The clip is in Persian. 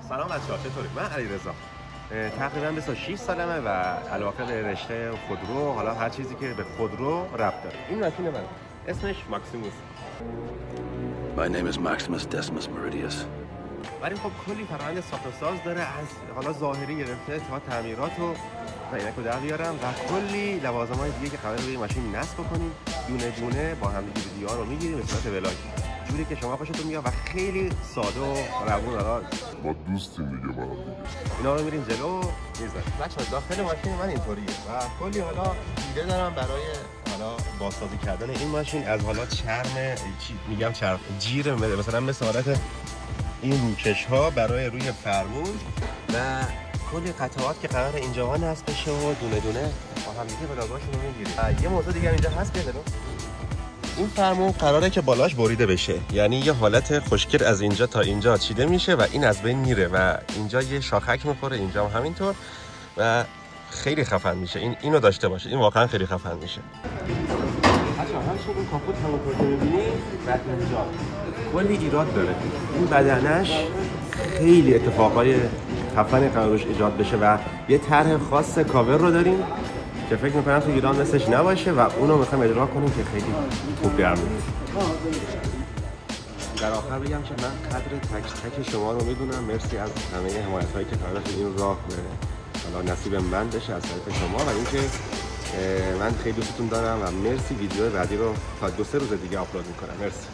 سلام بچه‌ها، چطورید؟ من علیرضا. تقریبا 26 سالمه و علاقه به رشته خودرو، حالا هر چیزی که به خودرو ربط داره. این ماشین من اسمش ماکسیموس. My name is Maximus Decimus Meridius. ولی خب کلی فرآیند ساخت و ساز داره، از حالا ظاهری گرفته تا تعمیرات و اینکو در بیارم و کلی لوازم‌های دیگه که قراره روی ماشین نصب کنیم. دونه دونه با هم دیگه ویدیوها رو میگیریم به صورت ولاگ، جوری که شما خوشتون میاد و خیلی ساده و روون. حالا ما دوستیم دیگه با هم دیگه. اینا رو میریم جلو میذاریم. بچه‌ها داخل ماشین من اینطوریه و کلی حالا ایده دارم برای حالا بازسازی کردن این ماشین. از حالا چرم میگم چرم جیر مثلا مثل حالت این روکش ها برای روی فرمون و کلی قطعات که قرار اینجا نصب بشه و دونه دونه با هم دیگه بلاگاشون رو میگیریم. یه موضوع دیگه اینجا هست بیاد. این فرمون قراره که بالاش بریده بشه، یعنی یه حالت خوشگل از اینجا تا اینجا چیده میشه و این از بین میره و اینجا یه شاخک میخوره، اینجا هم همینطور و خیلی خفن میشه. اینو داشته باشه، این واقعا خیلی خفن میشه. بچه‌ها همین این کاپوت همونطور که می‌بینی بعد اینجا کلی ایراد داره. این بدنش خیلی اتفاقای خفن قرارش ایجاد بشه و یه طرح خاص کاور رو داریم که فکر می‌کنم تو ایران مثلش نباشه و اونو می‌خوایم اجرا کنیم که خیلی خوب در میاد. در آخر بگم که من قدر تک تک شما رو میدونم. مرسی از همه حمایت‌هایی که قراره این راه حالا نصیب من بشه از طرف شما و اینکه من خیلی دوستتون دارم و مرسی. ویدیو بعدی رو تا 2-3 روز دیگه آپلود می‌کنم. مرسی.